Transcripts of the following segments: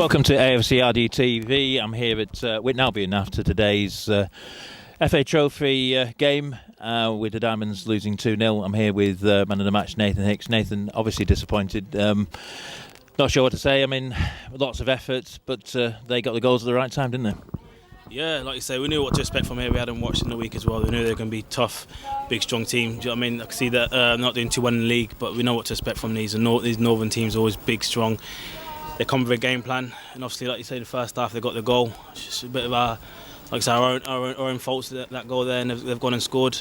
Welcome to AFCRDTV. I'm here at Witton Albion after today's FA Trophy game with the Diamonds losing 2-0. I'm here with man of the match Nathan Hicks. Nathan, obviously disappointed. Not sure what to say. I mean, lots of effort, but they got the goals at the right time, didn't they? Yeah, like you say, we knew what to expect from here. We had them watched in the week as well. We knew they were going to be tough, big, strong team. Do you know what I mean? I can see that not doing too well in the league, but we know what to expect from these. These northern teams are always big, strong. They come with a game plan, and obviously, like you say, the first half they got the goal. It's just a bit of our own faults, that goal there, and they've gone and scored.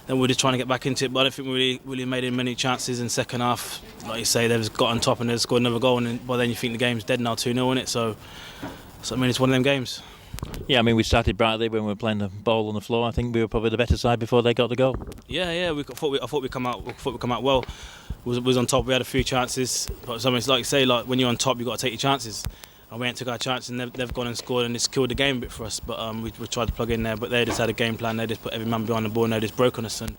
Then we're just trying to get back into it, but I don't think we really made many chances in the second half. Like you say, they've got on top and they've scored another goal, and then you think the game's dead now, 2-0, isn't it? So I mean, it's one of them games. Yeah, I mean, we started brightly when we were playing the ball on the floor. I think we were probably the better side before they got the goal. Yeah, I thought we'd come out well. We was on top. We had a few chances, but it's like you say, like when you're on top, you got to take your chances. And we ain't took our chance, and they've gone and scored, and it's killed the game a bit for us. But we tried to plug in there, but they just had a game plan. They just put every man behind the ball, and they just broke on us, and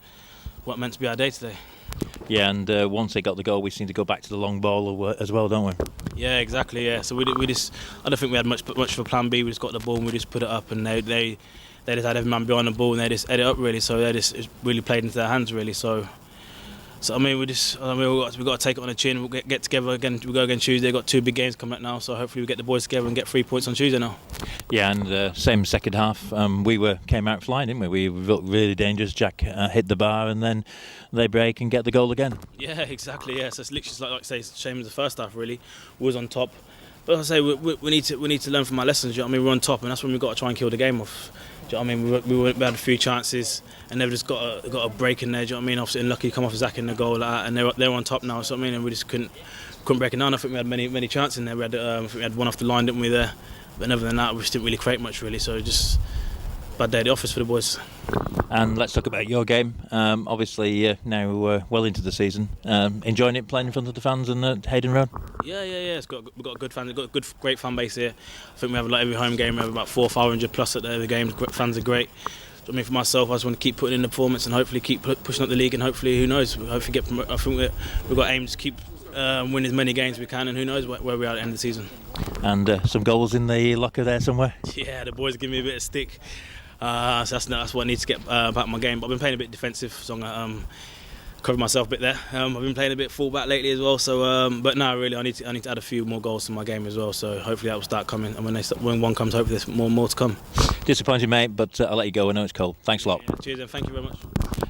what meant to be our day today. Yeah, and once they got the goal, we seemed to go back to the long ball as well, don't we? Yeah, exactly. Yeah, so we just I don't think we had much of a plan B. We just got the ball and we just put it up, and they just had every man behind the ball, and they just ate it up really. So they just really played into their hands really. So I mean, we got to take it on the chin. We'll get together again. We go again Tuesday. We've got 2 big games coming up now, so hopefully we get the boys together and get 3 points on Tuesday now. Yeah, and same second half. We came out flying, didn't we? We looked really dangerous. Jack hit the bar, and then they break and get the goal again. Yeah, exactly. Yeah, so it's literally like I say, it's the same as the first half. Really, we was on top, but like I say, we need to learn from our lessons. You know what I mean? We're on top, and that's when we've got to try and kill the game off. Do you know what I mean? We had a few chances, and they've just got a break in there. Do you know what I mean? Obviously, lucky to come off Zach in the goal, like that, and they're on top now. So I mean, and we just couldn't break it down. I think we had many chances in there. I think we had one off the line, didn't we? There, but other than that, we just didn't really create much really. So just bad day at the office for the boys. And let's talk about your game. Obviously, now well into the season, enjoying it, playing in front of the fans and Hayden Road. Yeah. We've got a good fan. We've got a great fan base here. I think we have every home game. We have about 400 or 500 plus at the games. Fans are great. I mean, for myself, I just want to keep putting in the performance and hopefully keep pushing up the league, and hopefully, who knows, hopefully get promoted. I think we've got aims to keep win as many games as we can, and who knows where we are at the end of the season. And some goals in the locker there somewhere. Yeah, the boys give me a bit of stick. So that's what I need to get back my game. But I've been playing a bit defensive, so I'm covered myself a bit there. I've been playing a bit full-back lately as well. So, but no, really, I need to add a few more goals to my game as well. So hopefully that will start coming. And when one comes, hopefully there's more to come. Disappointing, mate, but I'll let you go. I know it's cold. Thanks a lot. Yeah, cheers, and thank you very much.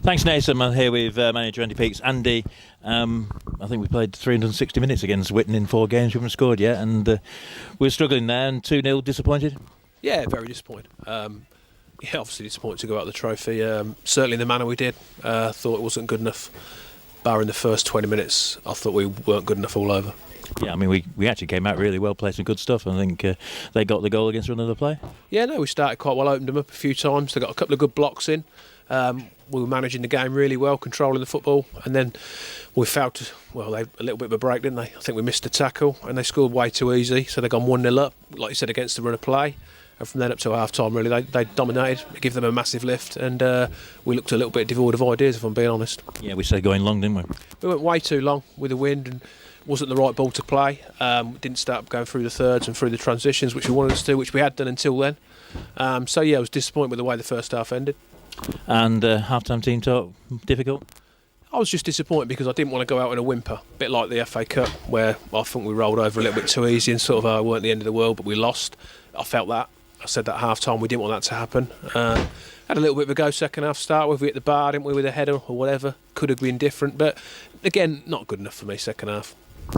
Thanks, Nathan. I'm here with manager Andy Peaks. Andy, I think we played 360 minutes against Witton in 4 games. We haven't scored yet, and we're struggling there. And 2-0, disappointed. Yeah, very disappointed. Yeah, obviously disappointed to go out the trophy. Certainly in the manner we did. Thought it wasn't good enough. Barring the first 20 minutes, I thought we weren't good enough all over. Yeah, I mean, we actually came out really well, played some good stuff. I think they got the goal against another play. Yeah, no, we started quite well, opened them up a few times. They got a couple of good blocks in. We were managing the game really well, controlling the football, and then we failed to, they a little bit of a break, didn't they? I think we missed the tackle, and they scored way too easy, so they gone 1-0 up, like you said, against the run of play. And from then up to half-time, really, they dominated. It gave them a massive lift, and we looked a little bit devoid of ideas, if I'm being honest. Yeah, we said going long, didn't we? We went way too long with the wind, and wasn't the right ball to play. Didn't start going through the thirds and through the transitions, which we wanted us to do, which we had done until then. So yeah, I was disappointed with the way the first half ended. And half-time team talk, difficult? I was just disappointed because I didn't want to go out in a whimper, a bit like the FA Cup, where I think we rolled over a little bit too easy and sort of weren't the end of the world, but we lost. I felt that. I said that half-time, we didn't want that to happen. Had a little bit of a go second half start with. We hit the bar, didn't we, with a header or whatever. Could have been different, but again, not good enough for me second half.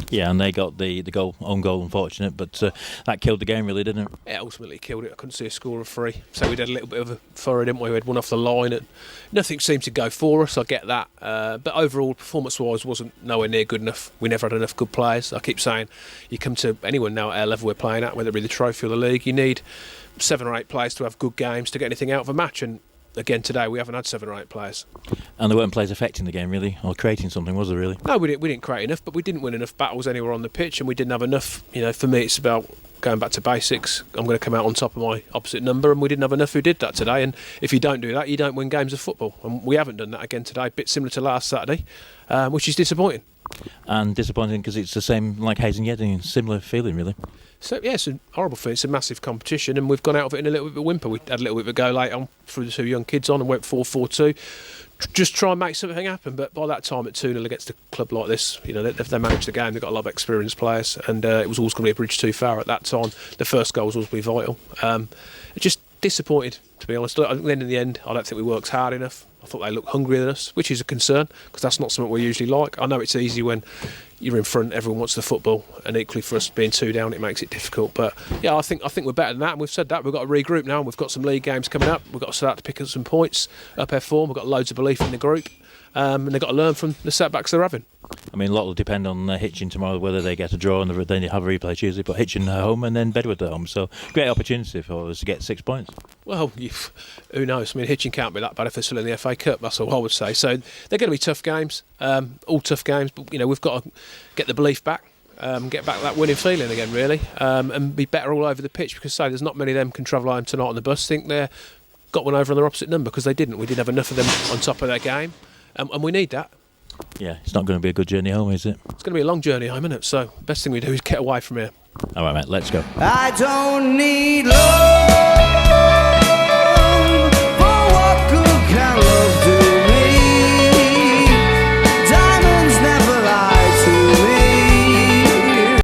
Yeah, and they got the own goal, unfortunate, but that killed the game really, didn't it? Yeah, ultimately killed it. I couldn't see a score of 3. So we had a little bit of a furrow, didn't we? We had one off the line, and nothing seemed to go for us, I get that. But overall, performance-wise, wasn't nowhere near good enough. We never had enough good players. I keep saying, you come to anyone now at our level we're playing at, whether it be the trophy or the league, you need 7 or 8 players to have good games to get anything out of a match, and again today we haven't had 7 or 8 players. And there weren't players affecting the game really, or creating something, was there really? No, we didn't create enough, but we didn't win enough battles anywhere on the pitch, and we didn't have enough. You know, for me it's about going back to basics. I'm going to come out on top of my opposite number, and we didn't have enough who did that today. And if you don't do that, you don't win games of football, and we haven't done that again today. A bit similar to last Saturday, which is disappointing. And disappointing because it's the same like Hayes and Yedding, similar feeling really. So yeah, it's a horrible thing. It's a massive competition, and we've gone out of it in a little bit of a whimper. We had a little bit of a go late on, threw the two young kids on, and went 4-4-2. Just try and make something happen. But by that time, at 2-0 against a club like this, you know, they managed the game. They've got a lot of experienced players, and it was always going to be a bridge too far at that time. The first goal was always going to be vital. Just disappointed, to be honest. Then in the end, I don't think we worked hard enough. I thought they looked hungrier than us, which is a concern because that's not something we usually like. I know it's easy when you're in front, everyone wants the football, and equally for us being 2 down, it makes it difficult. But yeah, I think we're better than that, and we've said that. We've got to regroup now, and we've got some league games coming up. We've got to start to pick up some points, up our form. We've got loads of belief in the group, and they've got to learn from the setbacks they're having. I mean, a lot will depend on Hitchin tomorrow, whether they get a draw and then they have a replay Tuesday. But Hitchin at home and then Bedworth at home, so great opportunity for us to get 6 points. Well, who knows? I mean, Hitchin can't be that bad if they're still in the FA Cup. That's all I would say. So they're going to be tough games, all tough games. But you know, we've got to get the belief back, get back that winning feeling again, really, and be better all over the pitch. Because say there's not many of them can travel home tonight on the bus. Think they're got one over on their opposite number because they didn't. We didn't have enough of them on top of their game, and we need that. Yeah, it's not going to be a good journey home, is it? It's going to be a long journey home, isn't it? So best thing we do is get away from here. All right, mate, let's go. I don't need love.